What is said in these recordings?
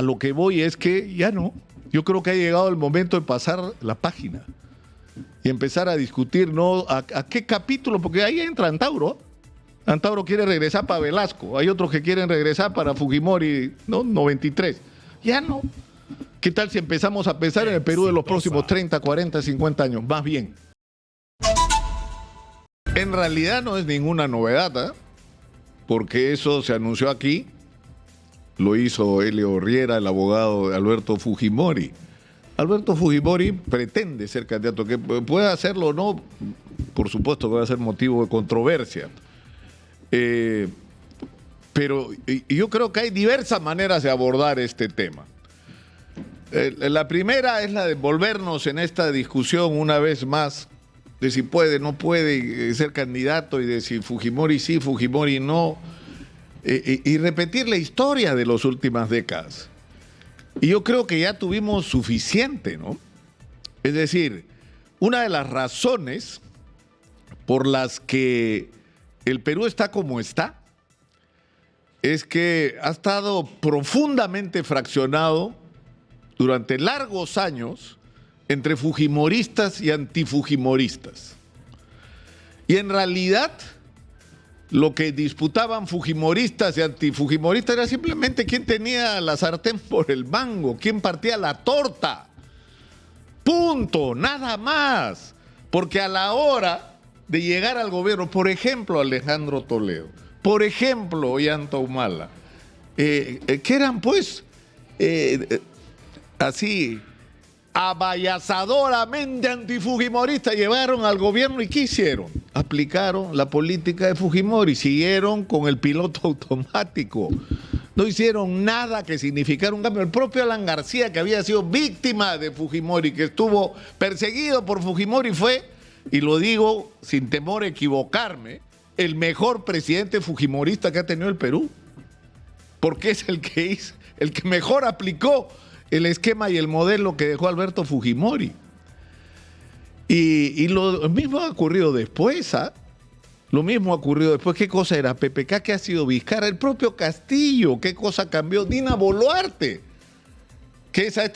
lo que voy es que ya no. Yo creo que ha llegado el momento de pasar la página y empezar a discutir, ¿no? ¿A qué capítulo? Porque ahí entra Antauro. Antauro quiere regresar para Velasco. Hay otros que quieren regresar para Fujimori, ¿no? 93. Ya no. ¿Qué tal si empezamos a pensar en el Perú de los próximos 30, 40, 50 años? Más bien. En realidad no es ninguna novedad, ¿eh? Porque eso se anunció aquí. Lo hizo Helio Riera, el abogado de Alberto Fujimori. Alberto Fujimori pretende ser candidato, que pueda hacerlo o no, por supuesto que va a ser motivo de controversia. Pero yo creo que hay diversas maneras de abordar este tema. La primera es la de volvernos en esta discusión una vez más, de si puede, no puede ser candidato y de si Fujimori sí, Fujimori no, y repetir la historia de las últimas décadas. Y yo creo que ya tuvimos suficiente, ¿no? Es decir, una de las razones por las que el Perú está como está es que ha estado profundamente fraccionado durante largos años entre fujimoristas y antifujimoristas. Y en realidad lo que disputaban fujimoristas y antifujimoristas era simplemente quién tenía la sartén por el mango, quién partía la torta. Punto, nada más. Porque a la hora de llegar al gobierno, por ejemplo, Alejandro Toledo, por ejemplo, Ollanta Humala, que eran pues así abayazadoramente antifujimoristas, llevaron al gobierno y ¿qué hicieron? Aplicaron la política de Fujimori, siguieron con el piloto automático. No hicieron nada que significara un cambio. El propio Alan García, que había sido víctima de Fujimori, que estuvo perseguido por Fujimori, fue, y lo digo sin temor a equivocarme, el mejor presidente fujimorista que ha tenido el Perú. Porque es el que mejor aplicó el esquema y el modelo que dejó Alberto Fujimori. Y lo mismo ha ocurrido después, ¿ah? Lo mismo ha ocurrido después. ¿Qué cosa era? PPK, ¿qué ha sido Vizcarra? El propio Castillo. ¿Qué cosa cambió? Dina Boluarte.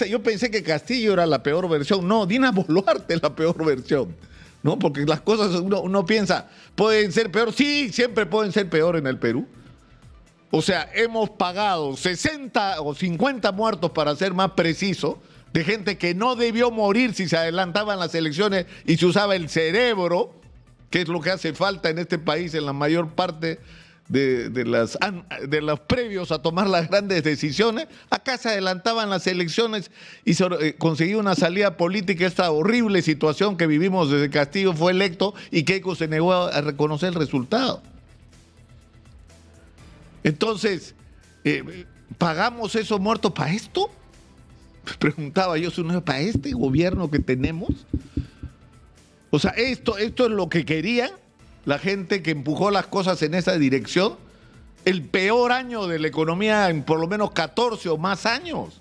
Yo pensé que Castillo era la peor versión. No, Dina Boluarte es la peor versión. ¿No? Porque las cosas uno piensa, ¿pueden ser peor? Sí, siempre pueden ser peor en el Perú. O sea, hemos pagado 60 o 50 muertos, para ser más preciso, de gente que no debió morir si se adelantaban las elecciones y se usaba el cerebro, que es lo que hace falta en este país en la mayor parte de los previos a tomar las grandes decisiones. Acá se adelantaban las elecciones y se conseguía una salida política a esta horrible situación que vivimos desde que Castillo fue electo y Keiko se negó a reconocer el resultado. Entonces, ¿pagamos esos muertos para esto? Preguntaba yo, ¿para este gobierno que tenemos? O sea, esto es lo que querían la gente que empujó las cosas en esa dirección. El peor año de la economía en por lo menos 14 o más años.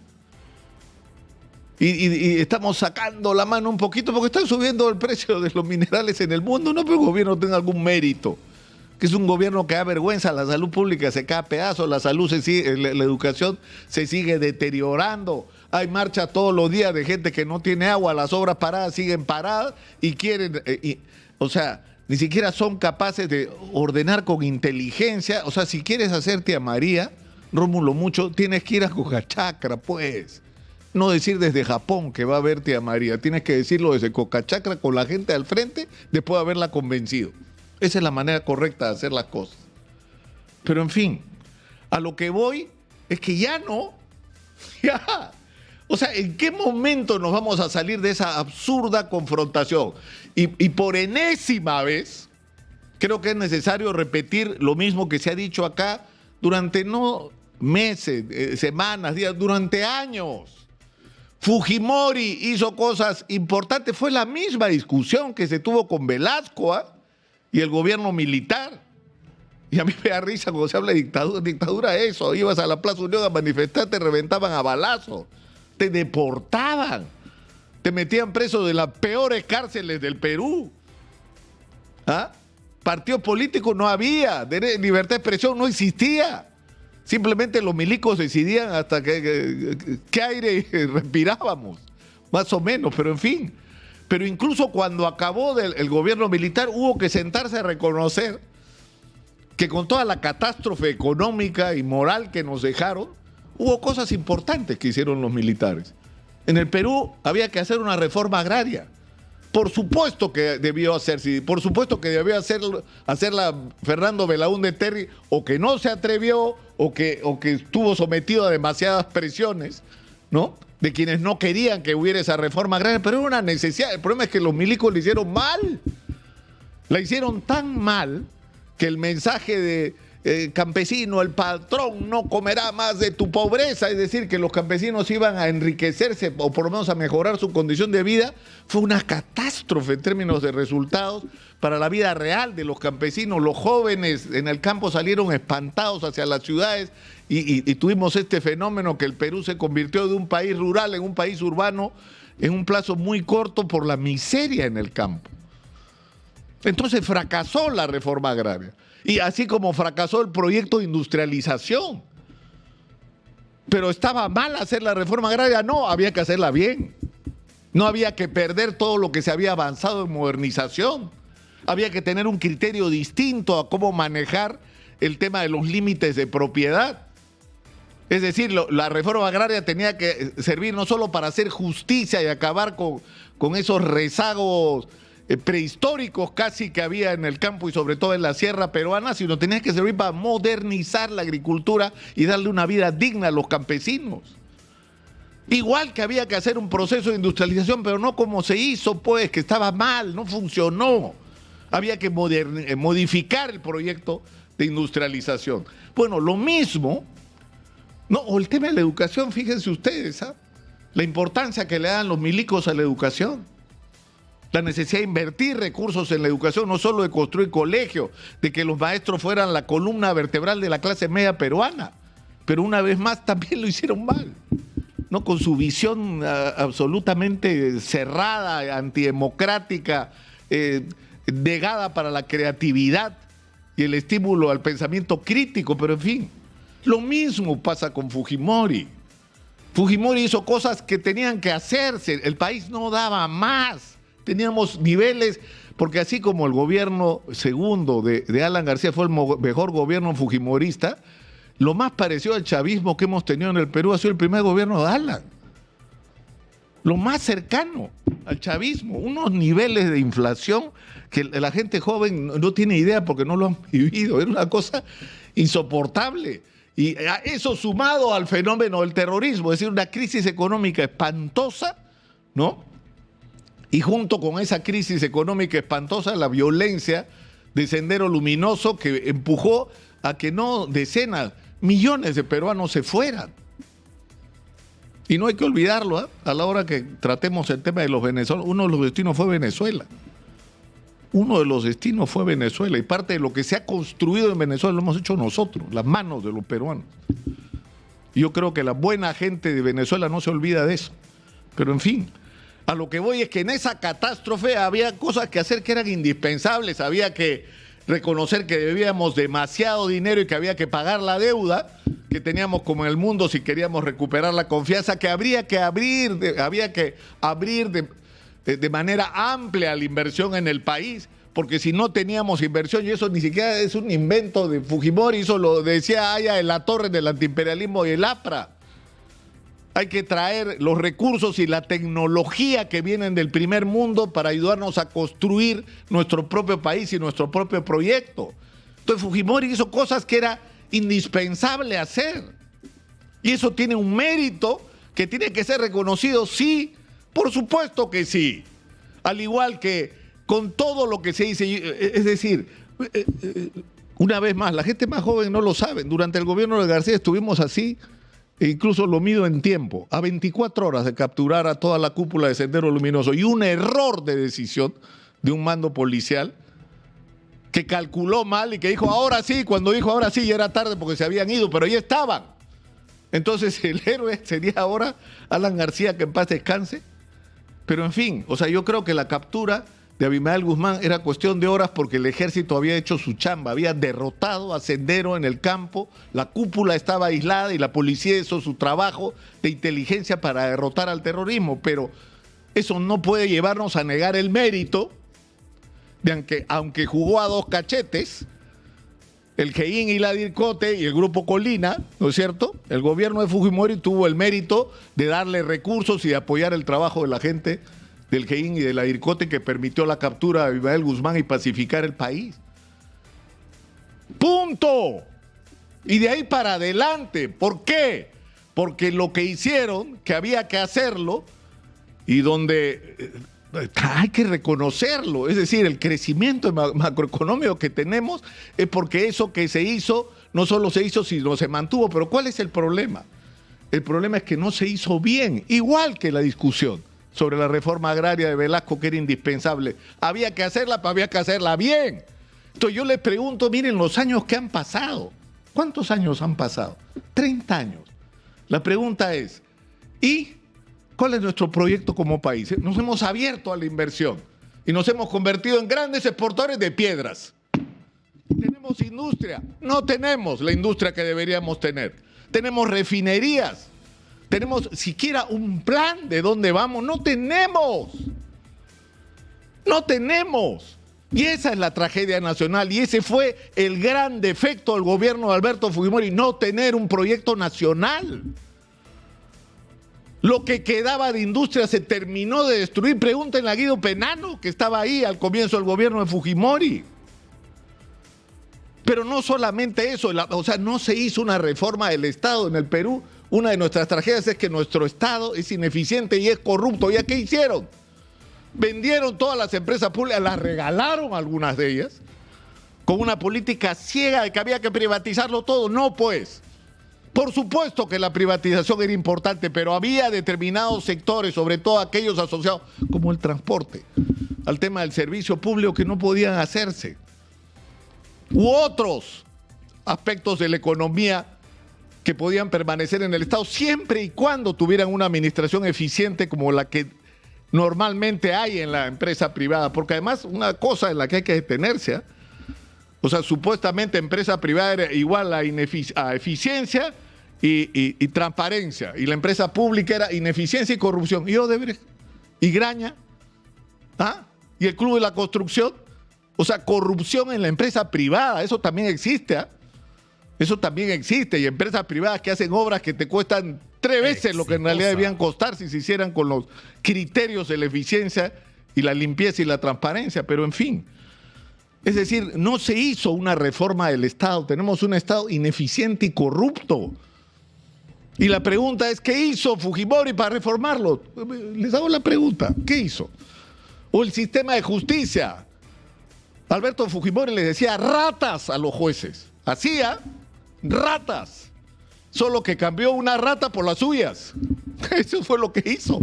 Y estamos sacando la mano un poquito porque están subiendo el precio de los minerales en el mundo. No, pero el gobierno tenga algún mérito. Que es un gobierno que da vergüenza, la salud pública se cae a pedazos, la salud la educación se sigue deteriorando. Hay marchas todos los días de gente que no tiene agua, las obras paradas siguen paradas y quieren, o sea, ni siquiera son capaces de ordenar con inteligencia. O sea, si quieres hacer tía María, Rómulo Mucho, tienes que ir a Cocachacra, pues. No decir desde Japón que va a ver tía María, tienes que decirlo desde Cocachacra con la gente al frente después de haberla convencido. Esa es la manera correcta de hacer las cosas. Pero en fin, a lo que voy es que ya no, ya. O sea, ¿en qué momento nos vamos a salir de esa absurda confrontación? Y por enésima vez, creo que es necesario repetir lo mismo que se ha dicho acá durante no meses, semanas, días, durante años. Fujimori hizo cosas importantes. Fue la misma discusión que se tuvo con Velasco, ¿eh? Y el gobierno militar. Y a mí me da risa cuando se habla de dictadura. Dictadura eso. Ibas a la Plaza Unión a manifestar, te reventaban a balazos. Te deportaban. Te metían preso de las peores cárceles del Perú. ¿Ah? Partidos políticos no había. Libertad de expresión no existía. Simplemente los milicos decidían hasta qué aire respirábamos, más o menos, pero en fin. Pero incluso cuando acabó el gobierno militar hubo que sentarse a reconocer que con toda la catástrofe económica y moral que nos dejaron, hubo cosas importantes que hicieron los militares. En el Perú había que hacer una reforma agraria. Por supuesto que debió hacerse, por supuesto que debió hacerla Fernando Belaúnde Terry, o que no se atrevió, o que estuvo sometido a demasiadas presiones, ¿no?, de quienes no querían que hubiera esa reforma agraria, pero era una necesidad. El problema es que los milicos la hicieron mal. La hicieron tan mal que el mensaje de campesino, el patrón no comerá más de tu pobreza, es decir, que los campesinos iban a enriquecerse o por lo menos a mejorar su condición de vida, fue una catástrofe en términos de resultados para la vida real de los campesinos. Los jóvenes en el campo salieron espantados hacia las ciudades y tuvimos este fenómeno que el Perú se convirtió de un país rural en un país urbano en un plazo muy corto por la miseria en el campo. Entonces fracasó la reforma agraria. Y así como fracasó el proyecto de industrialización. Pero estaba mal hacer la reforma agraria. No, había que hacerla bien. No había que perder todo lo que se había avanzado en modernización. Había que tener un criterio distinto a cómo manejar el tema de los límites de propiedad. Es decir, la reforma agraria tenía que servir no solo para hacer justicia y acabar con esos rezagos prehistóricos casi que había en el campo y sobre todo en la sierra peruana, sino tenía que servir para modernizar la agricultura y darle una vida digna a los campesinos. Igual que había que hacer un proceso de industrialización, pero no como se hizo, pues, que estaba mal, no funcionó. Había que modificar el proyecto de industrialización. Bueno, lo mismo, no, o el tema de la educación, fíjense ustedes, ¿ah?, la importancia que le dan los milicos a la educación. La necesidad de invertir recursos en la educación, no solo de construir colegios, de que los maestros fueran la columna vertebral de la clase media peruana, pero una vez más también lo hicieron mal, ¿no?, con su visión absolutamente cerrada, antidemocrática, negada para la creatividad y el estímulo al pensamiento crítico, pero en fin, lo mismo pasa con Fujimori. Fujimori hizo cosas que tenían que hacerse, el país no daba más. Teníamos niveles, porque así como el gobierno segundo de Alan García fue el mejor gobierno fujimorista, lo más parecido al chavismo que hemos tenido en el Perú ha sido el primer gobierno de Alan. Lo más cercano al chavismo, unos niveles de inflación que la gente joven no tiene idea porque no lo han vivido, era una cosa insoportable. Y a eso sumado al fenómeno del terrorismo, es decir, una crisis económica espantosa, ¿no? Y junto con esa crisis económica espantosa, la violencia de Sendero Luminoso que empujó a que no decenas, millones de peruanos se fueran. Y no hay que olvidarlo, ¿eh?, a la hora que tratemos el tema de los venezolanos, uno de los destinos fue Venezuela. Uno de los destinos fue Venezuela y parte de lo que se ha construido en Venezuela lo hemos hecho nosotros, las manos de los peruanos. Yo creo que la buena gente de Venezuela no se olvida de eso. Pero en fin, a lo que voy es que en esa catástrofe había cosas que hacer que eran indispensables, había que reconocer que debíamos demasiado dinero y que había que pagar la deuda que teníamos como en el mundo si queríamos recuperar la confianza, que había que abrir de manera amplia la inversión en el país, porque si no teníamos inversión, y eso ni siquiera es un invento de Fujimori, eso lo decía Aya en la torre del antiimperialismo y el APRA. Hay que traer los recursos y la tecnología que vienen del primer mundo para ayudarnos a construir nuestro propio país y nuestro propio proyecto. Entonces Fujimori hizo cosas que era indispensable hacer. Y eso tiene un mérito que tiene que ser reconocido, sí, por supuesto que sí. Al igual que con todo lo que se dice, es decir, una vez más, la gente más joven no lo sabe. Durante el gobierno de García estuvimos así, e incluso lo mido en tiempo, a 24 horas de capturar a toda la cúpula de Sendero Luminoso, y un error de decisión de un mando policial que calculó mal y que dijo ahora sí, cuando dijo ahora sí ya era tarde porque se habían ido, pero ya estaban. Entonces el héroe sería ahora Alan García, que en paz descanse. Pero en fin, o sea, yo creo que la captura de Abimael Guzmán era cuestión de horas porque el ejército había hecho su chamba, había derrotado a Sendero en el campo, la cúpula estaba aislada y la policía hizo su trabajo de inteligencia para derrotar al terrorismo, pero eso no puede llevarnos a negar el mérito de que aunque jugó a dos cachetes, el GEIN y la DIRCOTE y el Grupo Colina, ¿no es cierto? El gobierno de Fujimori tuvo el mérito de darle recursos y de apoyar el trabajo de la gente del GEIN y de la DIRCOTE que permitió la captura de Abimael Guzmán y pacificar el país. ¡Punto! Y de ahí para adelante. ¿Por qué? Porque lo que hicieron, que había que hacerlo, y donde hay que reconocerlo, es decir, el crecimiento macroeconómico que tenemos es porque eso que se hizo, no solo se hizo, sino se mantuvo. Pero ¿cuál es el problema? El problema es que no se hizo bien, igual que la discusión sobre la reforma agraria de Velasco, que era indispensable. Había que hacerla, pero había que hacerla bien. Entonces yo les pregunto, miren los años que han pasado. ¿Cuántos años han pasado? 30 años. La pregunta es, ¿y cuál es nuestro proyecto como país? Nos hemos abierto a la inversión y nos hemos convertido en grandes exportadores de piedras. ¿Tenemos industria? No tenemos la industria que deberíamos tener. Tenemos refinerías. ¿Tenemos siquiera un plan de dónde vamos? No tenemos. No tenemos. Y esa es la tragedia nacional y ese fue el gran defecto del gobierno de Alberto Fujimori, no tener un proyecto nacional. Lo que quedaba de industria se terminó de destruir. Pregúntenle a Guido Penano, que estaba ahí al comienzo del gobierno de Fujimori. Pero no solamente eso, o sea, no se hizo una reforma del Estado en el Perú. Una de nuestras tragedias es que nuestro Estado es ineficiente y es corrupto. ¿Y a qué hicieron? Vendieron todas las empresas públicas, las regalaron algunas de ellas, con una política ciega de que había que privatizarlo todo. No, pues. Por supuesto que la privatización era importante, pero había determinados sectores, sobre todo aquellos asociados, como el transporte, al tema del servicio público, que no podían hacerse. U otros aspectos de la economía que podían permanecer en el Estado siempre y cuando tuvieran una administración eficiente como la que normalmente hay en la empresa privada. Porque además una cosa en la que hay que detenerse, ¿eh? O sea, supuestamente empresa privada era igual a eficiencia y transparencia. Y la empresa pública era ineficiencia y corrupción. Y Odebrecht, y Graña, ¿ah? Y el Club de la Construcción. O sea, corrupción en la empresa privada, eso también existe, ¿eh? Eso también existe. Y empresas privadas que hacen obras que te cuestan 3 veces lo que en realidad debían costar si se hicieran con los criterios de la eficiencia y la limpieza y la transparencia. Pero en fin, es decir, no se hizo una reforma del Estado. Tenemos un Estado ineficiente y corrupto. Y la pregunta es, ¿qué hizo Fujimori para reformarlo? Les hago la pregunta, ¿qué hizo? O el sistema de justicia. Alberto Fujimori les decía ratas a los jueces. Hacía ratas. Solo que cambió una rata por las suyas. Eso fue lo que hizo.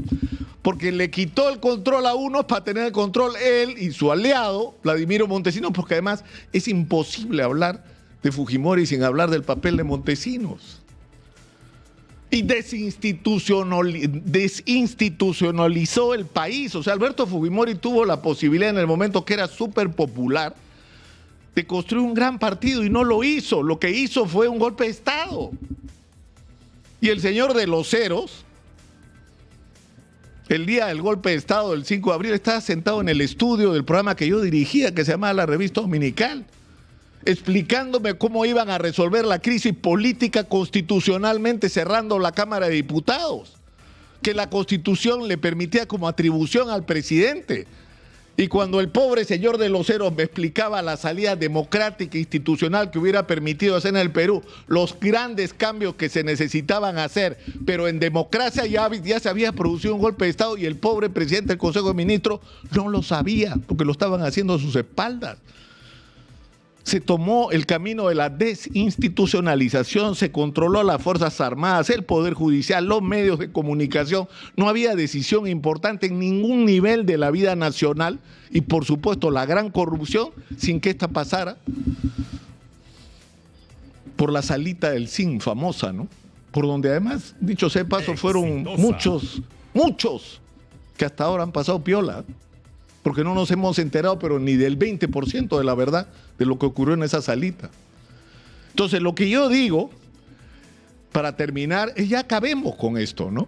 Porque le quitó el control a unos para tener el control él y su aliado, Vladimiro Montesinos, porque además es imposible hablar de Fujimori sin hablar del papel de Montesinos. Y desinstitucionalizó el país. O sea, Alberto Fujimori tuvo la posibilidad en el momento que era súper popular de construir un gran partido y no lo hizo. Lo que hizo fue un golpe de Estado. Y el señor de los ceros, el día del golpe de Estado del 5 de abril, estaba sentado en el estudio del programa que yo dirigía, que se llamaba La Revista Dominical, explicándome cómo iban a resolver la crisis política constitucionalmente cerrando la Cámara de Diputados, que la Constitución le permitía como atribución al presidente. Y cuando el pobre señor de los ceros me explicaba la salida democrática e institucional que hubiera permitido hacer en el Perú, los grandes cambios que se necesitaban hacer, pero en democracia ya se había producido un golpe de Estado y el pobre presidente del Consejo de Ministros no lo sabía, porque lo estaban haciendo a sus espaldas. Se tomó el camino de la desinstitucionalización, se controló a las Fuerzas Armadas, el Poder Judicial, los medios de comunicación. No había decisión importante en ningún nivel de la vida nacional y, por supuesto, la gran corrupción sin que esta pasara por la salita del zinc famosa, ¿no? Por donde además, dicho sea de paso, fueron muchos que hasta ahora han pasado piola. porque no nos hemos enterado, pero ni del 20% de la verdad de lo que ocurrió en esa salita. Entonces, lo que yo digo, para terminar, es ya acabemos con esto, ¿no?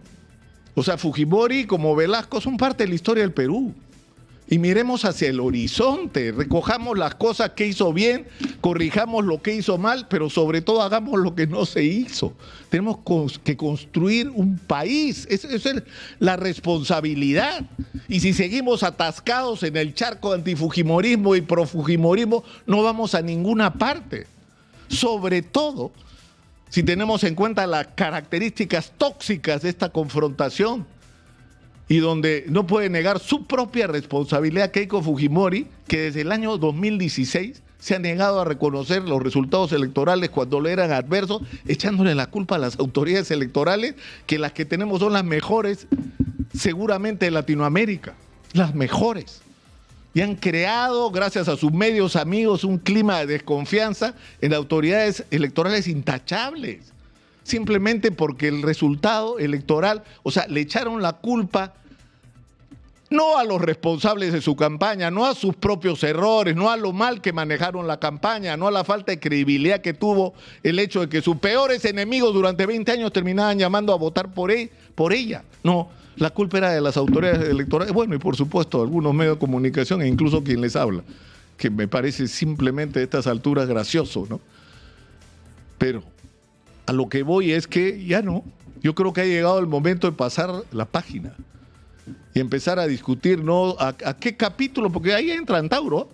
O sea, Fujimori como Velasco son parte de la historia del Perú. Y miremos hacia el horizonte, recojamos las cosas que hizo bien, corrijamos lo que hizo mal, pero sobre todo hagamos lo que no se hizo. Tenemos que construir un país, esa es la responsabilidad. Y si seguimos atascados en el charco antifujimorismo y profujimorismo, no vamos a ninguna parte. Sobre todo, si tenemos en cuenta las características tóxicas de esta confrontación, y donde no puede negar su propia responsabilidad Keiko Fujimori, que desde el año 2016 se ha negado a reconocer los resultados electorales cuando le eran adversos, echándole la culpa a las autoridades electorales, que las que tenemos son las mejores seguramente de Latinoamérica, las mejores. Y han creado, gracias a sus medios amigos, un clima de desconfianza en autoridades electorales intachables. Simplemente porque el resultado electoral, o sea, le echaron la culpa no a los responsables de su campaña, no a sus propios errores, no a lo mal que manejaron la campaña, no a la falta de credibilidad que tuvo el hecho de que sus peores enemigos durante 20 años terminaban llamando a votar por ella. No, la culpa era de las autoridades electorales, bueno, y por supuesto algunos medios de comunicación e incluso quien les habla, que me parece simplemente a estas alturas gracioso, ¿no? Pero a lo que voy es que ya no. Yo creo que ha llegado el momento de pasar la página y empezar a discutir, ¿no? ¿A qué capítulo? Porque ahí entra Antauro.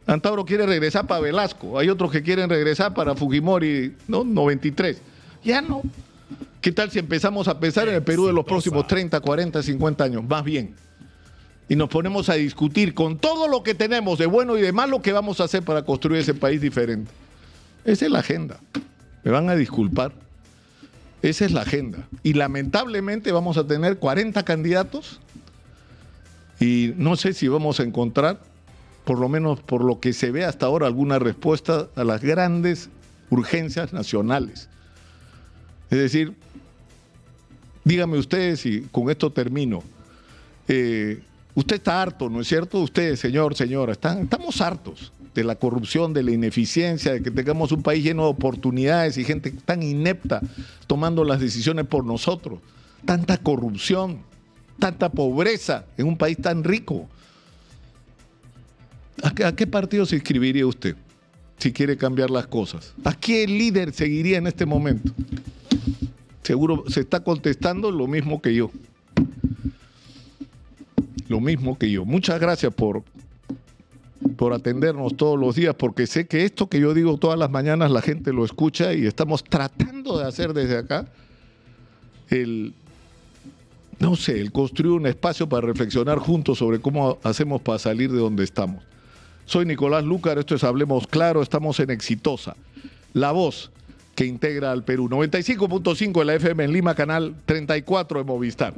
Antauro quiere regresar para Velasco. Hay otros que quieren regresar para Fujimori, ¿no? 93. Ya no. ¿Qué tal si empezamos a pensar en el Perú de los próximos 30, 40, 50 años? Más bien. Y nos ponemos a discutir con todo lo que tenemos de bueno y de malo qué vamos a hacer para construir ese país diferente. Esa es la agenda. Me van a disculpar. Esa es la agenda. Y lamentablemente vamos a tener 40 candidatos y no sé si vamos a encontrar, por lo menos por lo que se ve hasta ahora, alguna respuesta a las grandes urgencias nacionales. Es decir, díganme ustedes, y con esto termino, usted está harto, ¿no es cierto? Usted, señor, señora, estamos hartos de la corrupción, de la ineficiencia, de que tengamos un país lleno de oportunidades y gente tan inepta tomando las decisiones por nosotros. Tanta corrupción, tanta pobreza en un país tan rico. ¿A qué partido se inscribiría usted si quiere cambiar las cosas? ¿A qué líder seguiría en este momento? Seguro se está contestando lo mismo que yo. Lo mismo que yo. Muchas gracias por atendernos todos los días, porque sé que esto que yo digo todas las mañanas la gente lo escucha y estamos tratando de hacer desde acá el construir un espacio para reflexionar juntos sobre cómo hacemos para salir de donde estamos. Soy Nicolás Lúcar, esto es Hablemos Claro, estamos en Exitosa, la voz que integra al Perú. 95.5 de la FM en Lima, canal 34 de Movistar.